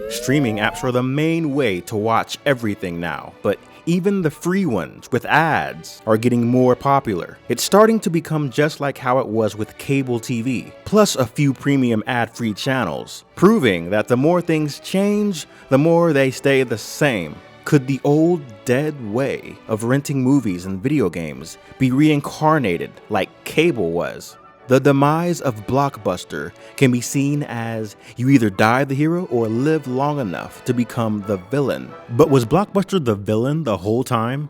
Streaming apps are the main way to watch everything now, but even the free ones with ads are getting more popular. It's starting to become just like how it was with cable TV, plus a few premium ad-free channels, proving that the more things change, the more they stay the same. Could the old, dead way of renting movies and video games be reincarnated like cable was? The demise of Blockbuster can be seen as you either die the hero or live long enough to become the villain. But was Blockbuster the villain the whole time?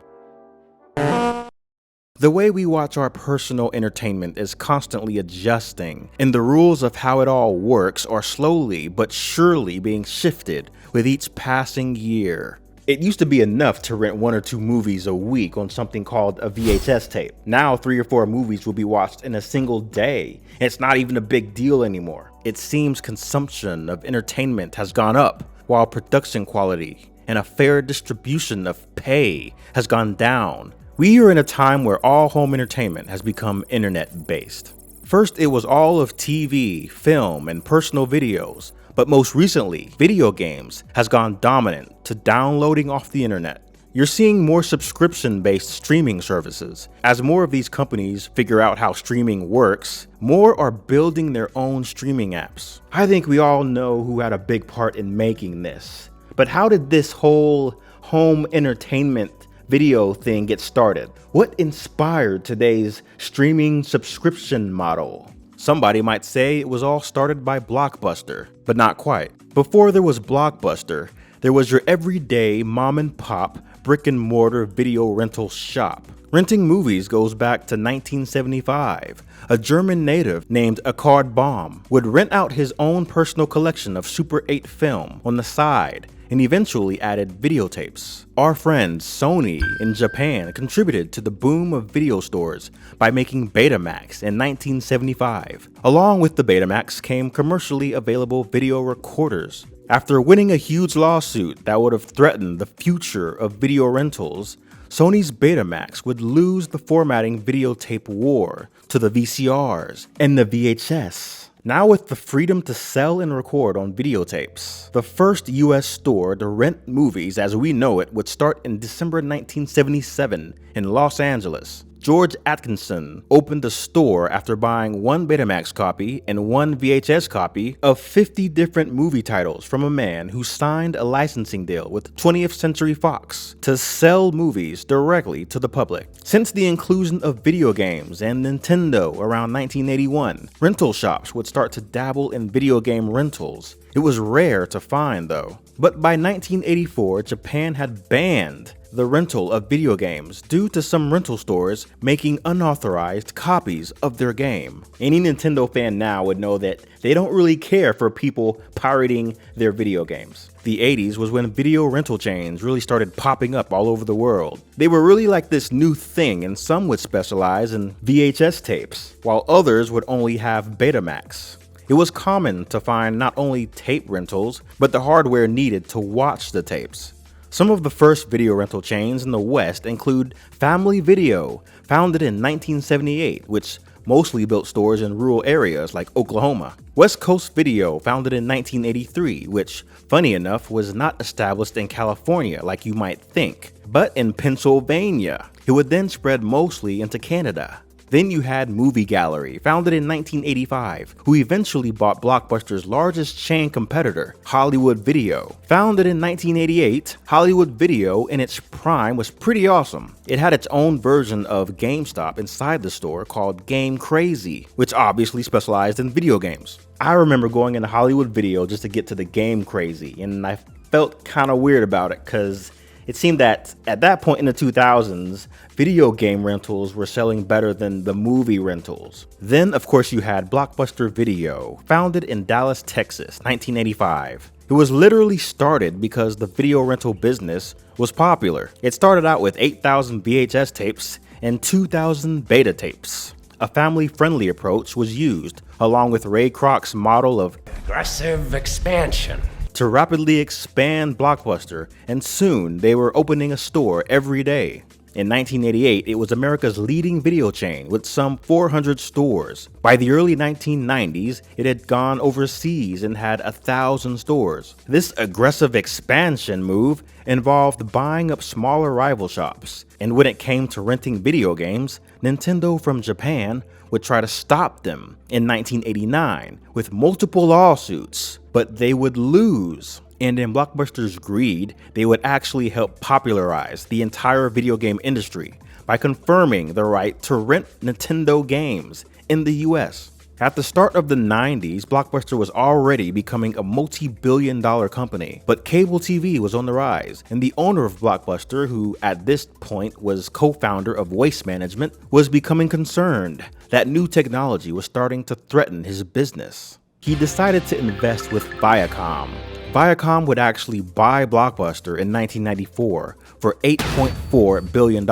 The way we watch our personal entertainment is constantly adjusting, and the rules of how it all works are slowly but surely being shifted with each passing year. It used to be enough to rent 1 or 2 movies a week on something called a VHS tape. Now 3 or 4 movies will be watched in a single day, and it's not even a big deal anymore. It seems consumption of entertainment has gone up, while production quality and a fair distribution of pay has gone down. We are in a time where all home entertainment has become internet-based. First, it was all of TV, film, and personal videos. But most recently, video games has gone dominant to downloading off the internet. You're seeing more subscription-based streaming services. As more of these companies figure out how streaming works, more are building their own streaming apps. I think we all know who had a big part in making this. But how did this whole home entertainment video thing get started? What inspired today's streaming subscription model? Somebody might say it was all started by Blockbuster, but not quite. Before there was Blockbuster, there was your everyday mom and pop brick and mortar video rental shop. Renting movies goes back to 1975. A German native named Akkad Baum would rent out his own personal collection of Super 8 film on the side and eventually added videotapes. Our friend Sony in Japan contributed to the boom of video stores by making Betamax in 1975. Along with the Betamax came commercially available video recorders. After winning a huge lawsuit that would have threatened the future of video rentals, Sony's Betamax would lose the formatting videotape war to the VCRs and the VHS. Now with the freedom to sell and record on videotapes, the first US store to rent movies as we know it would start in December 1977 in Los Angeles. George Atkinson opened a store after buying 1 Betamax copy and 1 VHS copy of 50 different movie titles from a man who signed a licensing deal with 20th Century Fox to sell movies directly to the public. Since the inclusion of video games and Nintendo around 1981, rental shops would start to dabble in video game rentals. It was rare to find though. But by 1984, Japan had banned the rental of video games due to some rental stores making unauthorized copies of their game. Any Nintendo fan now would know that they don't really care for people pirating their video games. The 80s was when video rental chains really started popping up all over the world. They were really like this new thing, and some would specialize in VHS tapes, while others would only have Betamax. It was common to find not only tape rentals, but the hardware needed to watch the tapes. Some of the first video rental chains in the West include Family Video, founded in 1978, which mostly built stores in rural areas like Oklahoma. West Coast Video, founded in 1983, which, funny enough, was not established in California like you might think, but in Pennsylvania. It would then spread mostly into Canada. Then you had Movie Gallery, founded in 1985, who eventually bought Blockbuster's largest chain competitor, Hollywood Video. Founded in 1988, Hollywood Video in its prime was pretty awesome. It had its own version of GameStop inside the store called Game Crazy, which obviously specialized in video games. I remember going into Hollywood Video just to get to the Game Crazy, and I felt kind of weird about it because it seemed that at that point in the 2000s, video game rentals were selling better than the movie rentals. Then, of course, you had Blockbuster Video, founded in Dallas, Texas, 1985. It was literally started because the video rental business was popular. It started out with 8,000 VHS tapes and 2,000 beta tapes. A family-friendly approach was used, along with Ray Kroc's model of aggressive expansion, to rapidly expand Blockbuster, and soon they were opening a store every day. In 1988, it was America's leading video chain with some 400 stores. By the early 1990s, it had gone overseas and had 1,000 stores. This aggressive expansion move involved buying up smaller rival shops. And when it came to renting video games, Nintendo from Japan would try to stop them in 1989 with multiple lawsuits, but they would lose. And in Blockbuster's greed, they would actually help popularize the entire video game industry by confirming the right to rent Nintendo games in the US. At the start of the 90s, Blockbuster was already becoming a multi-billion-dollar company, but cable TV was on the rise, and the owner of Blockbuster, who at this point was co-founder of Waste Management, was becoming concerned that new technology was starting to threaten his business. He decided to invest with Viacom. Viacom would actually buy Blockbuster in 1994 for $8.4 billion.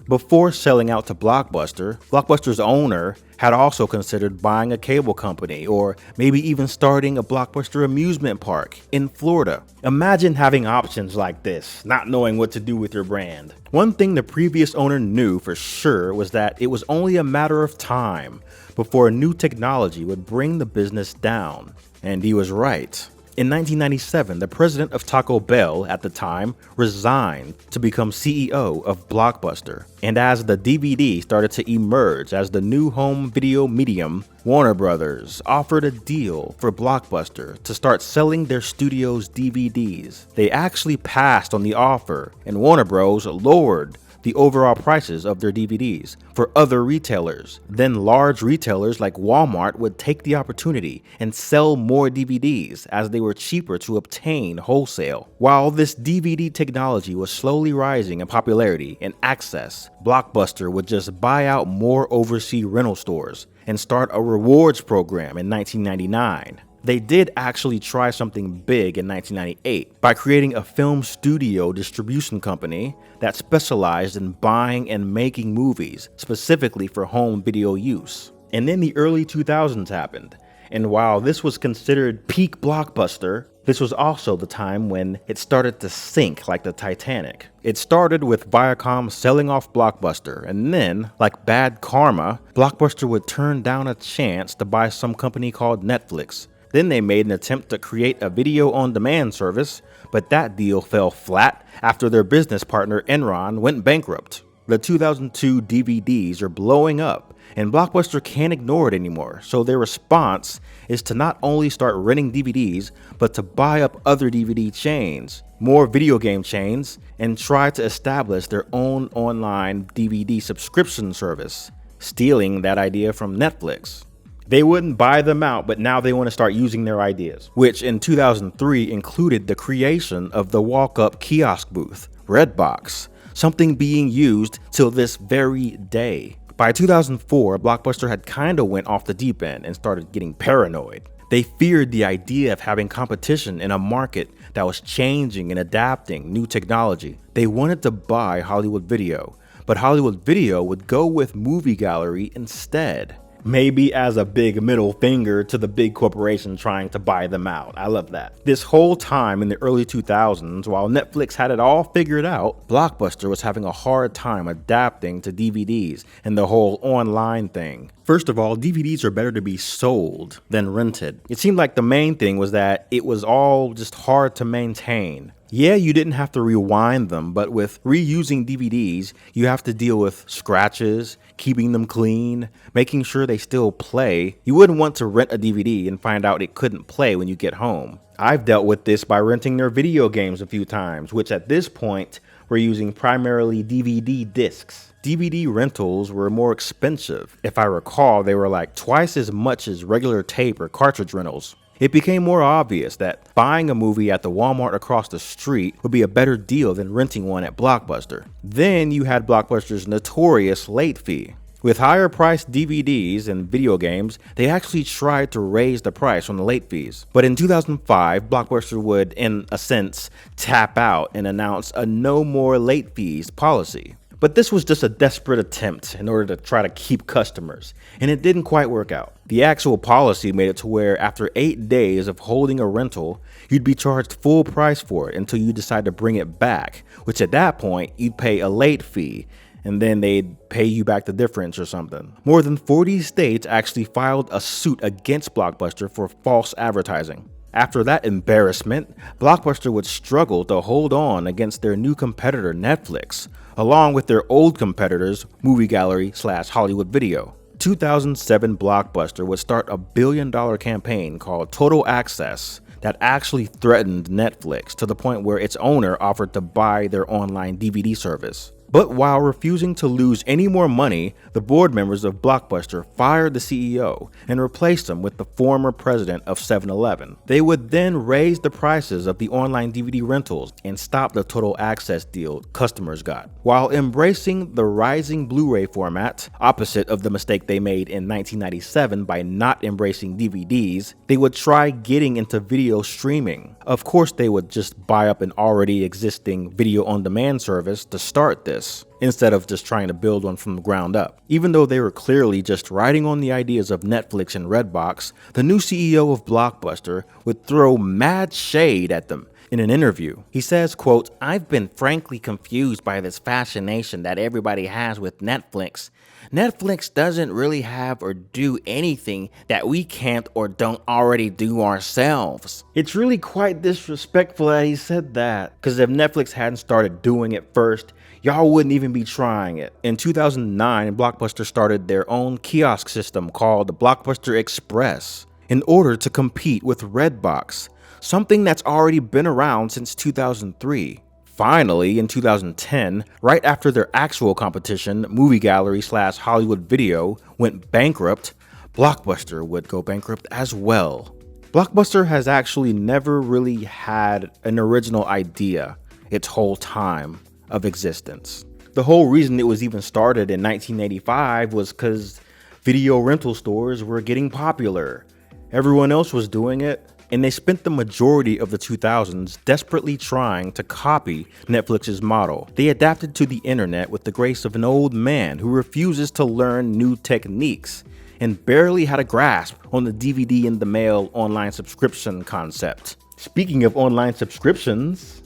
Before selling out to Blockbuster, Blockbuster's owner had also considered buying a cable company or maybe even starting a Blockbuster amusement park in Florida. Imagine having options like this, not knowing what to do with your brand. One thing the previous owner knew for sure was that it was only a matter of time before new technology would bring the business down. And he was right. In 1997, the president of Taco Bell at the time resigned to become CEO of Blockbuster. And as the DVD started to emerge as the new home video medium, Warner Brothers offered a deal for Blockbuster to start selling their studio's DVDs. They actually passed on the offer, and Warner Bros. Lowered the overall prices of their DVDs for other retailers. Then large retailers like Walmart would take the opportunity and sell more DVDs as they were cheaper to obtain wholesale. While this DVD technology was slowly rising in popularity and access, Blockbuster would just buy out more overseas rental stores and start a rewards program in 1999. They did actually try something big in 1998 by creating a film studio distribution company that specialized in buying and making movies specifically for home video use. And then the early 2000s happened, and while this was considered peak Blockbuster, this was also the time when it started to sink like the Titanic. It started with Viacom selling off Blockbuster, and then, like bad karma, Blockbuster would turn down a chance to buy some company called Netflix. Then they made an attempt to create a video-on-demand service, but that deal fell flat after their business partner Enron went bankrupt. The 2002 DVDs are blowing up, and Blockbuster can't ignore it anymore, so their response is to not only start renting DVDs, but to buy up other DVD chains, more video game chains, and try to establish their own online DVD subscription service, stealing that idea from Netflix. They wouldn't buy them out, but now they want to start using their ideas, which in 2003 included the creation of the walk-up kiosk booth, Redbox, something being used till this very day. By 2004, Blockbuster had kinda went off the deep end and started getting paranoid. They feared the idea of having competition in a market that was changing and adapting new technology. They wanted to buy Hollywood Video, but Hollywood Video would go with Movie Gallery instead. Maybe as a big middle finger to the big corporation trying to buy them out. I love that. This whole time in the early 2000s, while Netflix had it all figured out, Blockbuster was having a hard time adapting to DVDs and the whole online thing. First of all, DVDs are better to be sold than rented. It seemed like the main thing was that it was all just hard to maintain. Yeah, you didn't have to rewind them, but with reusing DVDs, you have to deal with scratches, keeping them clean, making sure they still play. You wouldn't want to rent a DVD and find out it couldn't play when you get home. I've dealt with this by renting their video games a few times, which at this point were using primarily DVD discs. DVD rentals were more expensive. If I recall, they were like twice as much as regular tape or cartridge rentals. It became more obvious that buying a movie at the Walmart across the street would be a better deal than renting one at Blockbuster. Then you had Blockbuster's notorious late fee. With higher priced DVDs and video games, they actually tried to raise the price on the late fees. But in 2005, Blockbuster would, in a sense, tap out and announce a no more late fees policy. But this was just a desperate attempt in order to try to keep customers, and it didn't quite work out. The actual policy made it to where after 8 days of holding a rental, you'd be charged full price for it until you decide to bring it back, which at that point, you'd pay a late fee, and then they'd pay you back the difference or something. More than 40 states actually filed a suit against Blockbuster for false advertising. After that embarrassment, Blockbuster would struggle to hold on against their new competitor Netflix, along with their old competitors Movie Gallery / Hollywood Video. 2007 Blockbuster would start a billion-dollar campaign called Total Access that actually threatened Netflix to the point where its owner offered to buy their online DVD service. But while refusing to lose any more money, the board members of Blockbuster fired the CEO and replaced him with the former president of 7-Eleven. They would then raise the prices of the online DVD rentals and stop the total access deal customers got, while embracing the rising Blu-ray format. Opposite of the mistake they made in 1997 by not embracing DVDs, they would try getting into video streaming. Of course, they would just buy up an already existing video on demand service to start this, instead of just trying to build one from the ground up. Even though they were clearly just riding on the ideas of Netflix and Redbox, the new CEO of Blockbuster would throw mad shade at them. In an interview, he says, quote, "I've been frankly confused by this fascination that everybody has with Netflix. Netflix doesn't really have or do anything that we can't or don't already do ourselves." It's really quite disrespectful that he said that, because if Netflix hadn't started doing it first, y'all wouldn't even be trying it. In 2009, Blockbuster started their own kiosk system called the Blockbuster Express in order to compete with Redbox, something that's already been around since 2003. Finally, in 2010, right after their actual competition, Movie Gallery / Hollywood Video, went bankrupt, Blockbuster would go bankrupt as well. Blockbuster has actually never really had an original idea its whole time of existence. The whole reason it was even started in 1985 was because video rental stores were getting popular. Everyone else was doing it, and they spent the majority of the 2000s desperately trying to copy Netflix's model. They adapted to the internet with the grace of an old man who refuses to learn new techniques and barely had a grasp on the DVD in the mail online subscription concept. Speaking of online subscriptions,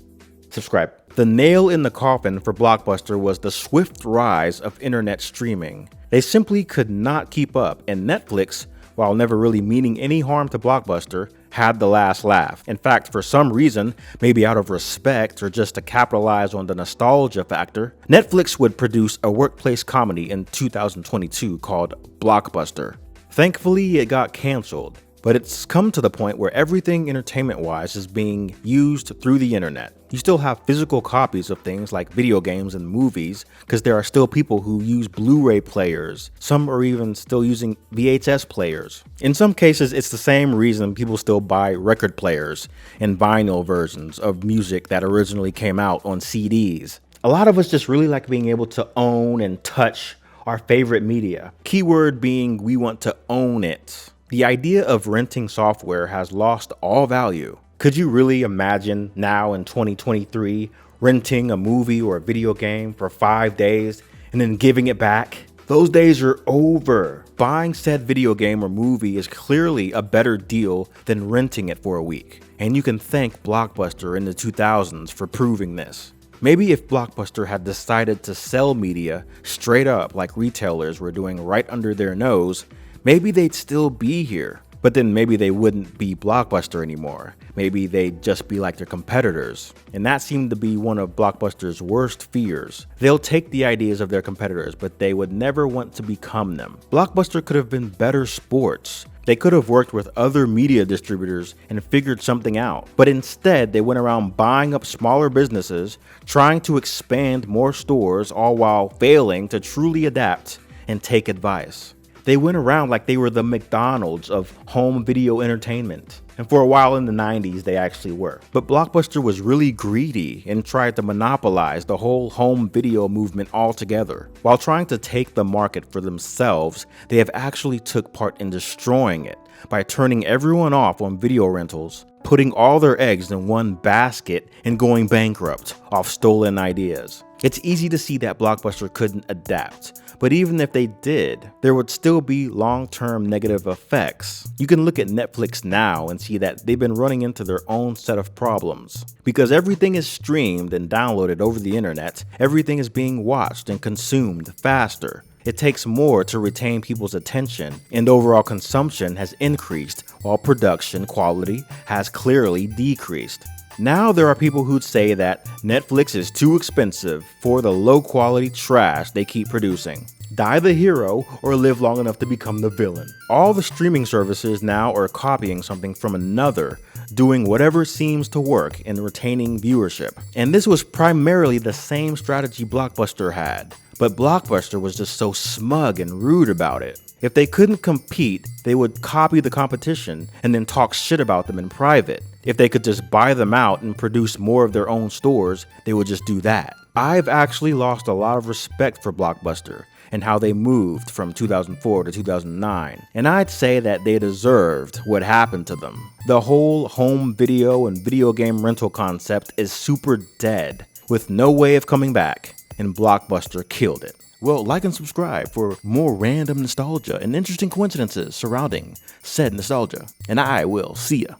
subscribe. The nail in the coffin for Blockbuster was the swift rise of internet streaming. They simply could not keep up, and Netflix, while never really meaning any harm to Blockbuster, had the last laugh. In fact, for some reason, maybe out of respect or just to capitalize on the nostalgia factor, Netflix would produce a workplace comedy in 2022 called Blockbuster. Thankfully, it got canceled, but it's come to the point where everything entertainment-wise is being used through the internet. You still have physical copies of things like video games and movies because there are still people who use Blu-ray players. Some are even still using VHS players. In some cases, it's the same reason people still buy record players and vinyl versions of music that originally came out on CDs. A lot of us just really like being able to own and touch our favorite media. Keyword being we want to own it. The idea of renting software has lost all value. Could you really imagine now in 2023 renting a movie or a video game for 5 days and then giving it back? Those days are over. Buying said video game or movie is clearly a better deal than renting it for a week. And you can thank Blockbuster in the 2000s for proving this. Maybe if Blockbuster had decided to sell media straight up like retailers were doing right under their nose, maybe they'd still be here. But then maybe they wouldn't be Blockbuster anymore. Maybe they'd just be like their competitors. And that seemed to be one of Blockbuster's worst fears. They'll take the ideas of their competitors, but they would never want to become them. Blockbuster could have been better sports. They could have worked with other media distributors and figured something out. But instead, they went around buying up smaller businesses, trying to expand more stores, all while failing to truly adapt and take advice. They went around like they were the McDonald's of home video entertainment. And for a while in the 90s, they actually were. But Blockbuster was really greedy and tried to monopolize the whole home video movement altogether. While trying to take the market for themselves, they have actually took part in destroying it by turning everyone off on video rentals, putting all their eggs in one basket, and going bankrupt off stolen ideas. It's easy to see that Blockbuster couldn't adapt, but even if they did, there would still be long-term negative effects. You can look at Netflix now and see that they've been running into their own set of problems. Because everything is streamed and downloaded over the internet, everything is being watched and consumed faster. It takes more to retain people's attention, and overall consumption has increased while production quality has clearly decreased. Now there are people who'd say that Netflix is too expensive for the low-quality trash they keep producing. Die the hero or live long enough to become the villain. All the streaming services now are copying something from another, doing whatever seems to work and retaining viewership. And this was primarily the same strategy Blockbuster had. But Blockbuster was just so smug and rude about it. If they couldn't compete, they would copy the competition and then talk shit about them in private. If they could just buy them out and produce more of their own stores, they would just do that. I've actually lost a lot of respect for Blockbuster and how they moved from 2004 to 2009, and I'd say that they deserved what happened to them. The whole home video and video game rental concept is super dead, with no way of coming back, and Blockbuster killed it. Well, like and subscribe for more random nostalgia and interesting coincidences surrounding said nostalgia, and I will see ya.